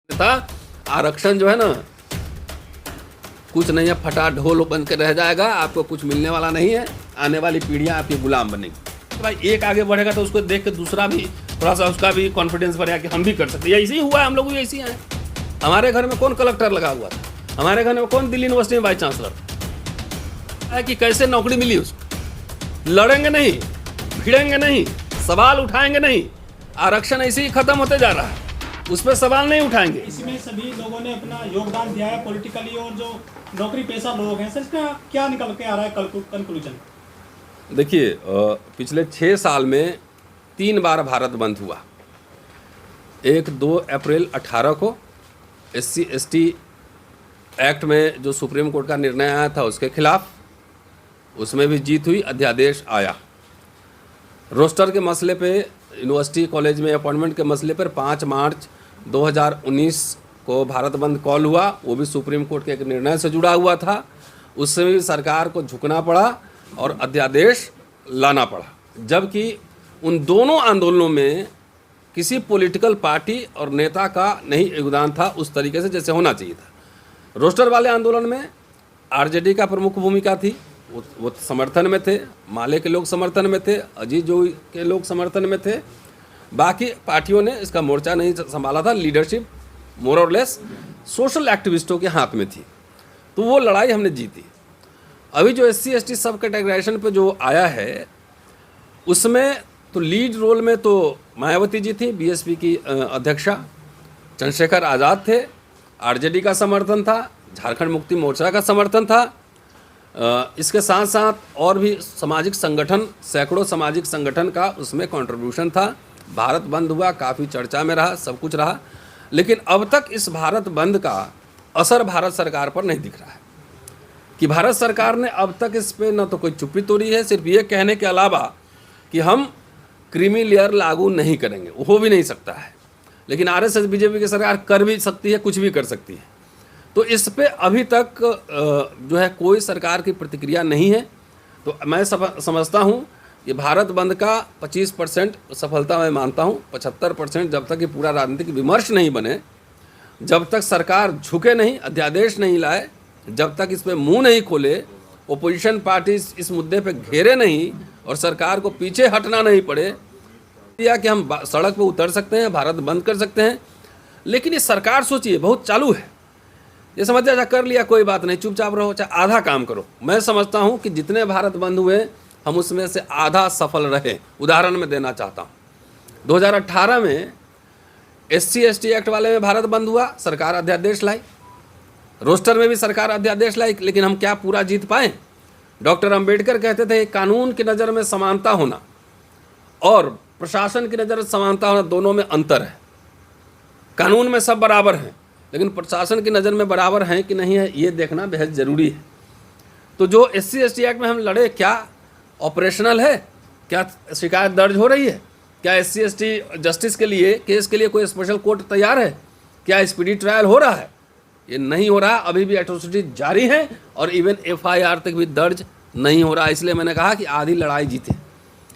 था आरक्षण जो है ना कुछ नहीं है, फटा ढोल बन के रह जाएगा, आपको कुछ मिलने वाला नहीं है, आने वाली पीढ़ियां आपकी गुलाम बनेगी। तो भाई एक आगे बढ़ेगा तो उसको देख के दूसरा भी थोड़ा सा उसका भी कॉन्फिडेंस बढ़ेगा कि हम भी कर सकते हैं। ऐसे ही हुआ है, हम लोग भी ऐसे ही हैं। हमारे घर में कौन कलेक्टर लगा हुआ था, हमारे घर में कौन दिल्ली यूनिवर्सिटी में वाइस चांसलर है कि कैसे नौकरी मिली उसको। लड़ेंगे नहीं, भिड़ेंगे नहीं, सवाल उठाएंगे नहीं। आरक्षण ऐसे ही खत्म होते जा रहा है, उस पर सवाल नहीं उठाएंगे। इसमें सभी लोगों ने अपना योगदान दिया है पॉलिटिकली, और जो नौकरी पेशा लोग हैं सर, इसका क्या निकल के आ रहा है कंक्लूजन? देखिए, पिछले 6 साल में 3 बार भारत बंद हुआ। एक 2 अप्रैल 18 को SC ST एक्ट में जो सुप्रीम कोर्ट का निर्णय आया था उसके खिलाफ, उसमें भी जीत हुई, अध्यादेश आया। रोस्टर के मसले पे, यूनिवर्सिटी कॉलेज में अपॉइंटमेंट के मसले पर 5 मार्च 2019 को भारत बंद कॉल हुआ, वो भी सुप्रीम कोर्ट के एक निर्णय से जुड़ा हुआ था। उससे भी सरकार को झुकना पड़ा और अध्यादेश लाना पड़ा, जबकि उन दोनों आंदोलनों में किसी पॉलिटिकल पार्टी और नेता का नहीं योगदान था उस तरीके से जैसे होना चाहिए था। रोस्टर वाले आंदोलन में RJD का प्रमुख भूमिका थी, वो समर्थन में थे, माले के लोग समर्थन में थे, अजीत जोगी के लोग समर्थन में थे। बाकी पार्टियों ने इसका मोर्चा नहीं संभाला था। लीडरशिप मोर और लेस सोशल एक्टिविस्टों के हाथ में थी, तो वो लड़ाई हमने जीती। अभी जो SC ST सब कैटेगराइजेशन पे जो आया है, उसमें तो लीड रोल में तो मायावती जी थी, BSP की अध्यक्षा, चंद्रशेखर आज़ाद थे, RJD का समर्थन था, झारखंड मुक्ति मोर्चा का समर्थन था। इसके साथ साथ और भी सामाजिक संगठन, सैकड़ों सामाजिक संगठन का उसमें कंट्रीब्यूशन था। भारत बंद हुआ, काफ़ी चर्चा में रहा, सब कुछ रहा, लेकिन अब तक इस भारत बंद का असर भारत सरकार पर नहीं दिख रहा है कि भारत सरकार ने अब तक इस पर न तो कोई चुप्पी तोड़ी है, सिर्फ ये कहने के अलावा कि हम क्रीमी लेयर लागू नहीं करेंगे, वो भी नहीं सकता है। लेकिन RSS BJP की सरकार कर भी सकती है, कुछ भी कर सकती है। तो इस पे अभी तक जो है कोई सरकार की प्रतिक्रिया नहीं है। तो मैं समझता हूँ कि भारत बंद का 25% सफलता मैं मानता हूँ। 75% जब तक ये पूरा राजनीतिक विमर्श नहीं बने, जब तक सरकार झुके नहीं, अध्यादेश नहीं लाए, जब तक इस पर मुंह नहीं खोले, ओपोजिशन पार्टी इस मुद्दे पे घेरे नहीं और सरकार को पीछे हटना नहीं पड़े, या कि हम सड़क पे उतर सकते हैं, भारत बंद कर सकते हैं। लेकिन ये सरकार सोचिए बहुत चालू है, ये समझ जा कर लिया कोई बात नहीं, चुपचाप रहो, चाहे आधा काम करो। मैं समझता हूँ कि जितने भारत बंद हुए हम उसमें से आधा सफल रहे। उदाहरण में देना चाहता हूँ, 2018 में SC ST एक्ट वाले में भारत बंद हुआ, सरकार अध्यादेश लाई। रोस्टर में भी सरकार अध्यादेश लाई, लेकिन हम क्या पूरा जीत पाए? डॉक्टर अंबेडकर कहते थे कानून की नज़र में समानता होना और प्रशासन की नज़र में समानता होना, दोनों में अंतर है। कानून में सब बराबर हैं, लेकिन प्रशासन की नज़र में बराबर हैं कि नहीं है, ये देखना बेहद ज़रूरी है। तो जो SC ST एक्ट में हम लड़े, क्या ऑपरेशनल है? क्या शिकायत दर्ज हो रही है? क्या SC ST जस्टिस के लिए, केस के लिए कोई स्पेशल कोर्ट तैयार है? क्या स्पीडी ट्रायल हो रहा है? ये नहीं हो रहा। अभी भी एट्रोसिटी जारी है और इवन FIR तक भी दर्ज नहीं हो रहा। इसलिए मैंने कहा कि आधी लड़ाई जीते।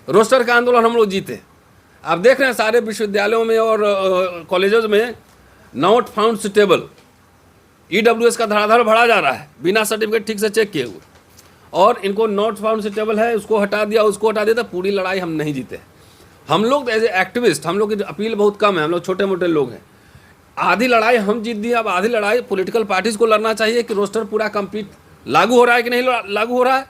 रोस्टर का आंदोलन हम लोग जीते। आप देख रहे हैं सारे विश्वविद्यालयों में और कॉलेजों में नॉट फाउंड सुटेबल, EWS का धड़ाधड़ बढ़ा जा रहा है, बिना सर्टिफिकेट ठीक से चेक किए हुए। और इनको नॉट फाउंड सुटेबल है, उसको हटा दिया, उसको हटा दिया। तो पूरी लड़ाई हम नहीं जीते। हम लोग एज ए एक्टिविस्ट, हम लोग की अपील बहुत कम है, हम लोग छोटे मोटे लोग हैं। आधी लड़ाई हम जीत दी, अब आधी लड़ाई पॉलिटिकल पार्टीज को लड़ना चाहिए कि रोस्टर पूरा कंप्लीट लागू हो रहा है कि नहीं लागू हो रहा है,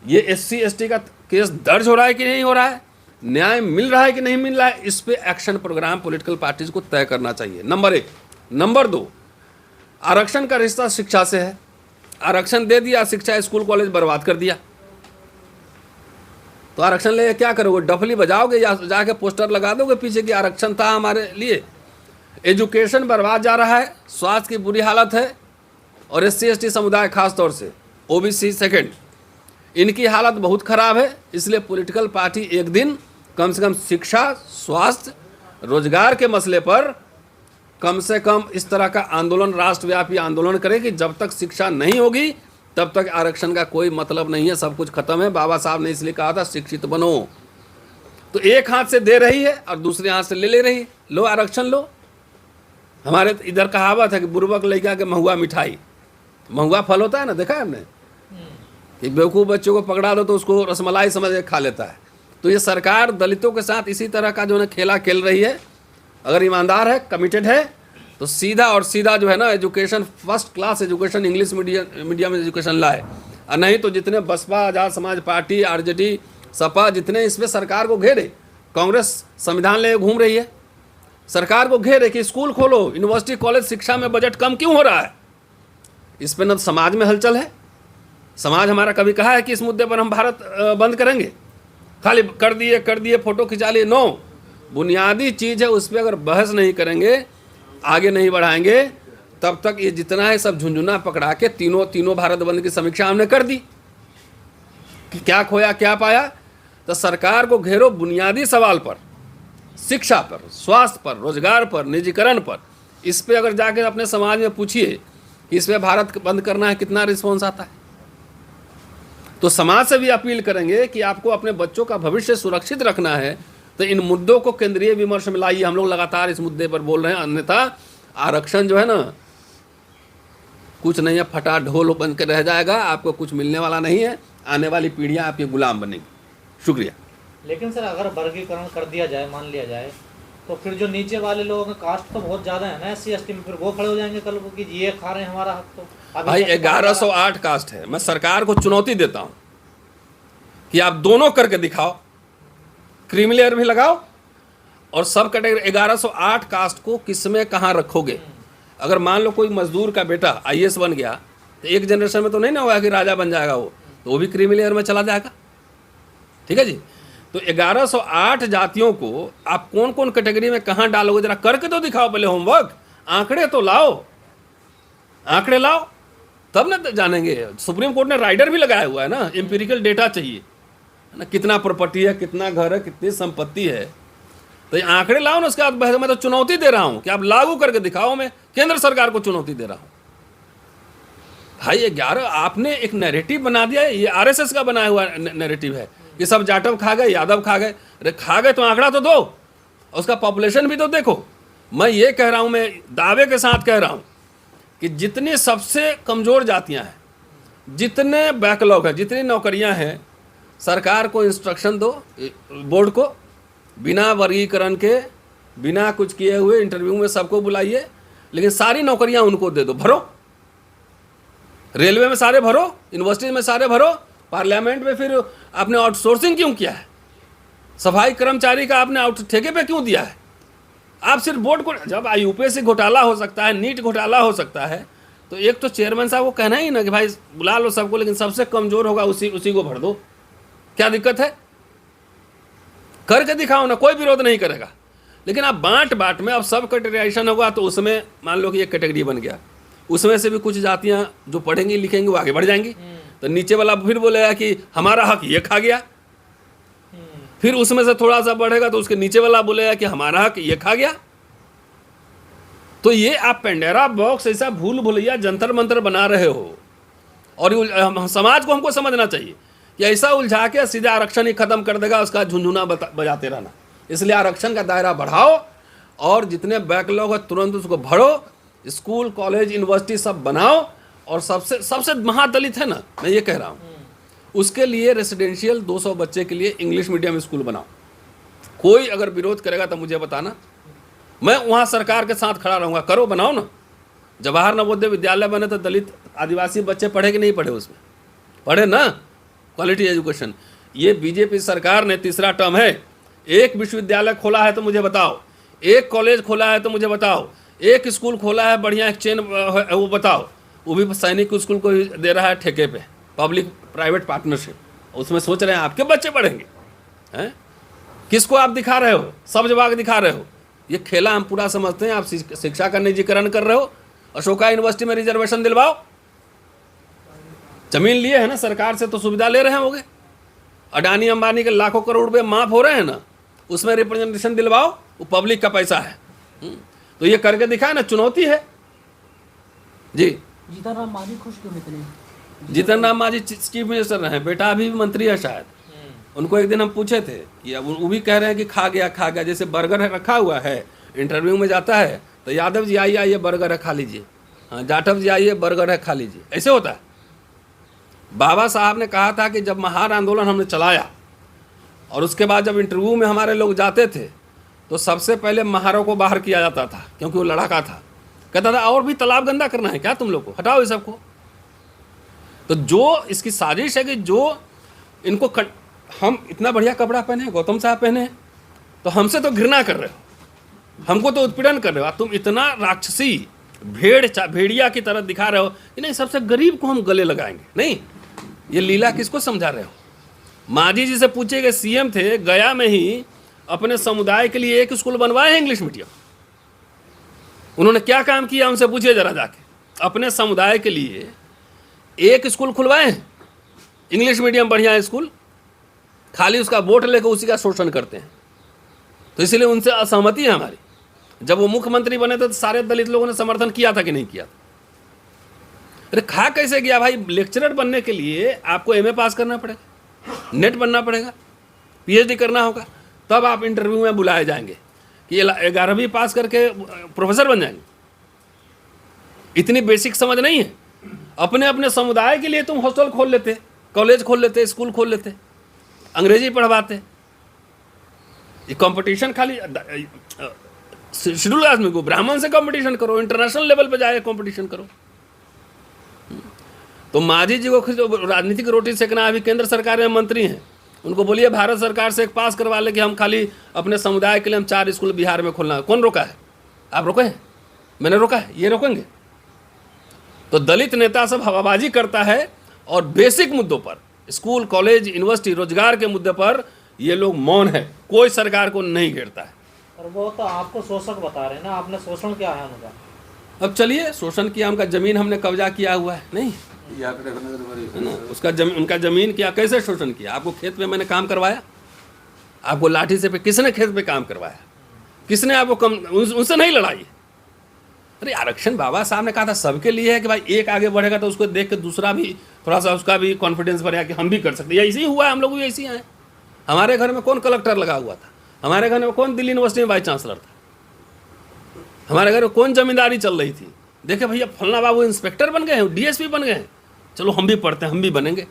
ये SC ST का केस दर्ज हो रहा है कि नहीं हो रहा है, न्याय मिल रहा है कि नहीं मिल रहा है। इस पे एक्शन प्रोग्राम पॉलिटिकल पार्टीज को तय करना चाहिए, नंबर 1। नंबर 2, आरक्षण का रिश्ता शिक्षा से है। आरक्षण दे दिया, शिक्षा स्कूल कॉलेज बर्बाद कर दिया, तो आरक्षण ले क्या करोगे? डफली बजाओगे या जाके पोस्टर लगा दोगे पीछे कि आरक्षण था हमारे लिए? एजुकेशन बर्बाद जा रहा है, स्वास्थ्य की बुरी हालत है, और SC ST समुदाय खास तौर से OBC सेकेंड, इनकी हालत बहुत ख़राब है। इसलिए पॉलिटिकल पार्टी एक दिन कम से कम शिक्षा, स्वास्थ्य, रोजगार के मसले पर कम से कम इस तरह का आंदोलन, राष्ट्रव्यापी आंदोलन करे कि जब तक शिक्षा नहीं होगी तब तक आरक्षण का कोई मतलब नहीं है, सब कुछ खत्म है। बाबा साहब ने इसलिए कहा था शिक्षित बनो। तो एक हाथ से दे रही है और दूसरे हाथ से ले रही है, लो आरक्षण लो। हमारे इधर कहावत है कि बुर्बक लड़का के महुआ मिठाई, महुआ फल होता है ना, देखा है हमने कि बेवकूफ़ बच्चों को पकड़ा दो तो उसको रसमलाई समझ के खा लेता है। तो ये सरकार दलितों के साथ इसी तरह का जो है खेला खेल रही है। अगर ईमानदार है, कमिटेड है, तो सीधा और सीधा जो है ना education, first class education, English medium education लाए। और नहीं तो जितने बसपा, आज़ाद समाज पार्टी, आरजेडी, सपा, जितने इसमें सरकार को घेरे, कांग्रेस संविधान ले घूम रही है, सरकार को घेरे कि स्कूल खोलो, यूनिवर्सिटी कॉलेज, शिक्षा में बजट कम क्यों हो रहा है। इस पर न समाज में हलचल है। समाज हमारा कभी कहा है कि इस मुद्दे पर हम भारत बंद करेंगे, खाली कर दिए फोटो खिंचा लिए। नो, बुनियादी चीज़ है, उस पर अगर बहस नहीं करेंगे, आगे नहीं बढ़ाएंगे, तब तक ये जितना है सब झुंझुना पकड़ा के तीनों भारत बंद की समीक्षा हमने कर दी कि क्या खोया क्या पाया। तो सरकार को घेरो बुनियादी सवाल पर, शिक्षा पर, स्वास्थ्य पर, रोजगार पर, निजीकरण पर। इस पे अगर जाके अपने समाज में पूछिए कि इस पे भारत बंद करना है, कितना रिस्पॉन्स आता है। तो समाज से भी अपील करेंगे कि आपको अपने बच्चों का भविष्य सुरक्षित रखना है, तो इन मुद्दों को केंद्रीय विमर्श में लाइए। हम लोग लगातार इस मुद्दे पर बोल रहे हैं, अन्यथा आरक्षण जो है ना कुछ नहीं है, फटा ढोल बन के रह जाएगा, आपको कुछ मिलने वाला नहीं है, आने वाली पीढ़ियां आपकी गुलाम बनेंगी। शुक्रिया। लेकिन सर अगर वर्गीकरण कर दिया जाए, मान लिया जाए, तो फिर जो नीचे वाले लोगों का कास्ट तो बहुत ज़्यादा है ना SC ST में, फिर वो खड़े हो जाएंगे कल को कि ये खा रहे हैं हमारा हक। तो भाई 1108 कास्ट है। मैं सरकार को चुनौती देता हूं कि आप दोनों करके दिखाओ, क्रीमी लेयर भी लगाओ और सब कैटेगरी। 1108 कास्ट को किस में कहाँ रखोगे। अगर मान लो कोई मजदूर का बेटा IAS बन गया, तो एक जनरेशन में तो नहीं ना होगा कि राजा बन जाएगा वो, तो वो भी क्रीमी लेयर में चला जाएगा। ठीक है जी। तो 1108 जातियों को आप कौन कौन कैटेगरी में कहाँ डालोगे, जरा करके तो दिखाओ पहले होमवर्क, आंकड़े तो लाओ, आंकड़े लाओ, तब ना जानेंगे। सुप्रीम कोर्ट ने राइडर भी लगाया हुआ है ना, एम्पिरिकल डेटा चाहिए ना, कितना प्रॉपर्टी है, कितना घर है, कितनी संपत्ति है, तो ये आंकड़े लाओ ना। उसके बाद मैं तो चुनौती दे रहा हूं कि आप लागू करके दिखाओ। मैं केंद्र सरकार को चुनौती दे रहा हूं। भाई 11 आपने एक नैरेटिव बना दिया है, ये RSS का बनाया हुआ नैरेटिव है कि सब जाटव खा गए, यादव खा गए। अरे खा गए तो आंकड़ा तो दो, उसका पॉपुलेशन भी तो देखो। मैं ये कह रहा हूं, मैं दावे के साथ कह रहा हूं कि जितनी सबसे कमज़ोर जातियां हैं, जितने बैकलॉग है, जितनी नौकरियां हैं, सरकार को इंस्ट्रक्शन दो, बोर्ड को, बिना वर्गीकरण के, बिना कुछ किए हुए इंटरव्यू में सबको बुलाइए, लेकिन सारी नौकरियां उनको दे दो। भरो, रेलवे में सारे भरो, यूनिवर्सिटी में सारे भरो, पार्लियामेंट में फिर आपने आउटसोर्सिंग क्यों किया है? सफाई कर्मचारी का आपने ठेके पे क्यों दिया है? आप सिर्फ बोर्ड को, जब UPSC घोटाला हो सकता है, नीट घोटाला हो सकता है, तो एक तो चेयरमैन साहब को कहना ही ना कि भाई बुला लो सबको, लेकिन सबसे कमज़ोर होगा उसी को भर दो। क्या दिक्कत है? करके दिखाओ ना, कोई विरोध नहीं करेगा। लेकिन आप बांट में अब सब कैटेगराइजेशन होगा, तो उसमें मान लो कि एक कैटेगरी बन गया, उसमें से भी कुछ जातियां जो पढ़ेंगी लिखेंगी वो आगे बढ़ जाएंगी, तो नीचे वाला फिर बोलेगा कि हमारा हक ये खा गया। फिर उसमें से थोड़ा सा बढ़ेगा तो उसके नीचे वाला बोलेगा कि हमारा हक ये खा गया। तो ये आप पेंडेरा बॉक्स ऐसा भूल भुलैया जंतर मंतर बना रहे हो। और समाज को हमको समझना चाहिए कि ऐसा उलझा के सीधा आरक्षण ही खत्म कर देगा, उसका झुंझुना बजाते रहना। इसलिए आरक्षण का दायरा बढ़ाओ और जितने बैकलॉग है तुरंत उसको भरो, स्कूल कॉलेज यूनिवर्सिटी सब बनाओ। और सबसे महादलित है ना, मैं ये कह रहा हूँ, उसके लिए रेसिडेंशियल 200 बच्चे के लिए इंग्लिश मीडियम स्कूल बनाओ। कोई अगर विरोध करेगा तो मुझे बताना, मैं वहाँ सरकार के साथ खड़ा रहूँगा। करो, बनाओ ना। जवाहर नवोदय विद्यालय बने तो दलित आदिवासी बच्चे पढ़े कि नहीं पढ़े? उसमें पढ़े ना, क्वालिटी एजुकेशन। ये बीजेपी सरकार ने तीसरा टर्म है, एक विश्वविद्यालय खोला है तो मुझे बताओ, एक कॉलेज खोला है तो मुझे बताओ, एक स्कूल खोला है बढ़िया, एक चेन है वो बताओ। वो भी सैनिक स्कूल को दे रहा है ठेके पे, पब्लिक प्राइवेट पार्टनरशिप। उसमें सोच रहे हैं आपके बच्चे पढ़ेंगे हैं? किसको आप दिखा रहे हो? सब जवाब दिखा रहे हो। ये खेला हम पूरा समझते हैं। आप शिक्षा का निजीकरण कर रहे हो। अशोका यूनिवर्सिटी में रिजर्वेशन दिलवाओ, जमीन लिए है ना सरकार से तो सुविधा ले रहे हैं होगे। अडानी अंबानी के लाखों करोड़ रुपए माफ हो रहे हैं ना, उसमें रिप्रेजेंटेशन दिलवाओ, वो पब्लिक का पैसा है। तो ये करके दिखाए ना, चुनौती है जी। जीतन राम मांझी खुश क्यों निकले? जीतन राम मांझी चीफ मिनिस्टर रहे, बेटा अभी भी मंत्री है शायद। उनको एक दिन हम पूछे थे कि अब वो भी कह रहे हैं कि खा गया। जैसे बर्गर रखा हुआ है, इंटरव्यू में जाता है तो यादव जी आइए आइए बर्गर है खा लीजिए, हाँ जाटव जी आइए बर्गर है खा लीजिए, ऐसे होता है। बाबा साहब ने कहा था कि जब महार आंदोलन हमने चलाया और उसके बाद जब इंटरव्यू में हमारे लोग जाते थे तो सबसे पहले महारों को बाहर किया जाता था, क्योंकि वो लड़ाका था। कहता था और भी तालाब गंदा करना है क्या तुम लोग को, हटाओ इस सबको। तो जो इसकी साजिश है कि जो इनको हम इतना बढ़िया कपड़ा पहने, गौतम साहब पहने, तो हमसे तो घृणा कर रहे हो, हमको तो उत्पीड़न कर रहे हो, तुम इतना राक्षसी भेड़िया की तरह दिखा रहे हो कि नहीं सबसे गरीब को हम गले लगाएंगे। नहीं, ये लीला किसको समझा रहे हो? मांझी जी से पूछे गए, सीएम थे, गया में ही अपने समुदाय के लिए एक स्कूल बनवाए हैं इंग्लिश मीडियम। उन्होंने क्या काम किया उनसे पूछिए जरा जाके। अपने समुदाय के लिए एक स्कूल खुलवाए हैं इंग्लिश मीडियम बढ़िया स्कूल, खाली उसका वोट लेकर उसी का शोषण करते हैं। तो इसलिए उनसे असहमति है हमारी। जब वो मुख्यमंत्री बने थे तो सारे दलित लोगों ने समर्थन किया था कि नहीं किया था? अरे खा कैसे गया भाई? लेक्चरर बनने के लिए आपको एमए पास करना पड़ेगा, नेट बनना पड़ेगा, पीएचडी करना होगा, तब आप इंटरव्यू में बुलाए जाएंगे कि 11वीं पास करके प्रोफेसर बन जाएंगे। इतनी बेसिक समझ नहीं है। अपने अपने समुदाय के लिए तुम हॉस्टल खोल लेते, कॉलेज खोल लेते, स्कूल खोल लेते, अंग्रेजी पढ़वाते। ये कंपटीशन खाली शेड्यूल आदमी को, ब्राह्मण से कंपटीशन करो, इंटरनेशनल लेवल पे जाए कंपटीशन करो। तो मांझी जी को जो राजनीतिक रोटी सेकना, अभी केंद्र सरकार में मंत्री हैं, उनको बोलिए भारत सरकार से एक पास करवा ले कि हम खाली अपने समुदाय के लिए हम 4 स्कूल बिहार में खोलना है। कौन रोका है? आप रोके हैं? मैंने रोका है? ये रोकेंगे? तो दलित नेता सब हवाबाजी करता है और बेसिक मुद्दों पर, स्कूल, कॉलेज, यूनिवर्सिटी, रोजगार के मुद्दे पर ये लोग मौन है, कोई सरकार को नहीं घेरता है। और वो तो आपको शोषक बता रहे हैं ना, आपने शोषण क्या है उनका? अब चलिए, शोषण किया, उनका जमीन हमने कब्जा किया हुआ है, नहीं है ना, उसका उनका जमीन किया, कैसे शोषण किया? आपको खेत में मैंने काम करवाया? आपको लाठी से पे किसने खेत पे काम करवाया? किसने आपको कम उनसे नहीं लड़ाई? अरे आरक्षण बाबा साहब ने कहा था सबके लिए है कि भाई एक आगे बढ़ेगा तो उसको देख के दूसरा भी थोड़ा सा उसका भी कॉन्फिडेंस बढ़ेगा कि हम भी कर सकते हैं। ऐसे ही हुआ है, हम लोग भी ऐसे ही आए। हमारे घर में कौन कलेक्टर लगा हुआ था? हमारे घर में कौन दिल्ली यूनिवर्सिटी में वाइस चांसलर था? हमारे घर में कौन जमींदारी चल रही थी? देखे भैया फलना बाबू इंस्पेक्टर बन गए हैं, डीएसपी बन गए हैं, चलो हम भी पढ़ते हैं, हम भी बनेंगे,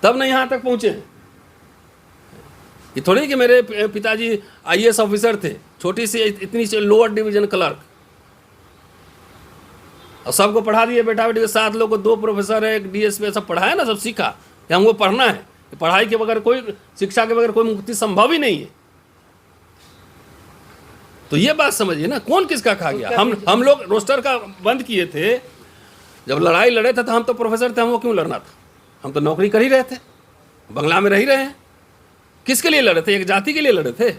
तब ना यहाँ तक पहुँचे हैं। ये थोड़ी कि मेरे पिताजी आईएएस ऑफिसर थे, छोटी सी इतनी सी लोअर डिवीजन क्लर्क, और सबको पढ़ा दिए, बेटा बेटी के 7 लोग को 2 प्रोफेसर है, 1 डीएसपी, सब पढ़ाया ना, सब सीखा कि हमको पढ़ना है। पढ़ाई के बगैर कोई, शिक्षा के बगैर कोई मुक्ति संभव ही नहीं है। तो ये बात समझिए ना, कौन किसका खा गया? हम लोग रोस्टर का बंद किए थे, जब लड़ाई लड़े थे तो हम तो प्रोफेसर थे, हमको क्यों लड़ना था? हम तो नौकरी कर ही रहे थे, बंगला में रह ही रहे हैं। किसके लिए लड़े थे? एक जाति के लिए लड़े थे,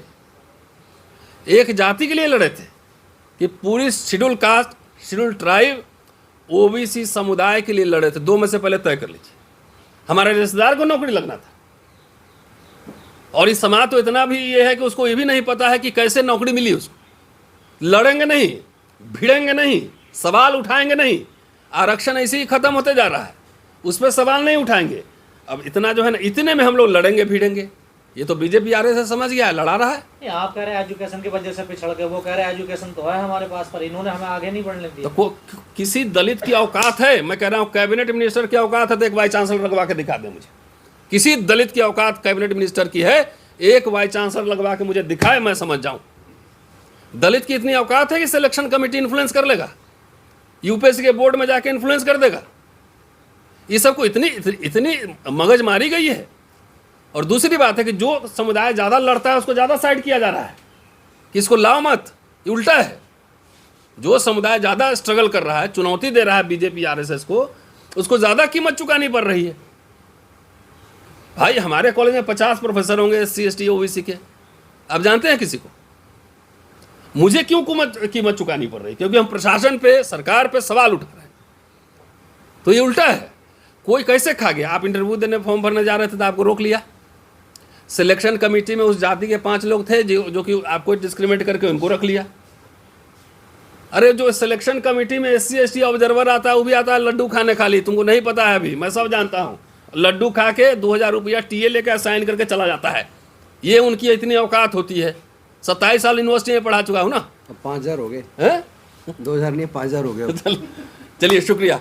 एक जाति के लिए लड़े थे कि पूरी schedule caste, schedule tribe, OBC समुदाय के लिए लड़े थे। 2 में से पहले तय कर लीजिए। हमारे रिश्तेदार को नौकरी लगना था, और इस समाज तो इतना भी ये है कि उसको ये भी नहीं पता है कि कैसे नौकरी मिली उसको। लड़ेंगे नहीं, भिड़ेंगे नहीं, सवाल उठाएंगे नहीं। आरक्षण ऐसे ही खत्म होते जा रहा है, उस पर सवाल नहीं उठाएंगे। अब इतना जो है ना, इतने में हम लोग लड़ेंगे भिड़ेंगे। ये तो बीजेपी आरएसएस समझ गया है, लड़ा रहा है। आप कह रहे हैं एजुकेशन की वजह से पिछड़ गए, वो कह रहे हैं एजुकेशन तो है हमारे पास, पर इन्होंने हमें आगे नहीं बढ़ने दिया। तो किसी दलित की औकात है? मैं कह रहा हूँ कैबिनेट मिनिस्टर की औकात है तो एक वाइस चांसलर लगवा के दिखा दे मुझे। किसी दलित की औकात कैबिनेट मिनिस्टर की है? एक वाइस चांसलर लगवा के मुझे दिखाए, मैं समझ जाऊं। दलित की इतनी औकात है कि सिलेक्शन कमेटी इन्फ्लुएंस कर लेगा, यूपीएससी के बोर्ड में जाके इन्फ्लुएंस कर देगा? ये सबको इतनी मगज मारी गई है। और दूसरी बात है कि जो समुदाय ज़्यादा लड़ता है उसको ज़्यादा साइड किया जा रहा है कि इसको लाओ मत। ये उल्टा है, जो समुदाय ज़्यादा स्ट्रगल कर रहा है, चुनौती दे रहा है बीजेपी आरएसएस को, उसको ज़्यादा कीमत चुकानी पड़ रही है। भाई हमारे कॉलेज में 50 प्रोफेसर होंगे SC ST OBC के, आप जानते हैं किसी को? मुझे क्यों कीमत चुकानी पड़ रही? क्योंकि हम प्रशासन पे, सरकार पे सवाल उठा रहे हैं। तो ये उल्टा है। कोई कैसे खा गया? आप इंटरव्यू देने, फॉर्म भरने जा रहे थे तो आपको रोक लिया। सिलेक्शन कमेटी में उस जाति के 5 लोग थे जो कि आपको डिस्क्रिमिनेट करके उनको रख लिया। अरे जो सिलेक्शन कमेटी में SC ST ऑब्जर्वर आता है, वो भी आता है लड्डू खाने खाली। तुमको नहीं पता है अभी, मैं सब जानता हूँ। लड्डू खा के 2000 रुपया TA लेकर साइन करके चला जाता है। ये उनकी इतनी औकात होती है। 27 साल यूनिवर्सिटी में पढ़ा चुका हूँ ना, अब 5,000 हो गए, हैं 2,000 नहीं 5,000 हो गए अब। चलिए शुक्रिया।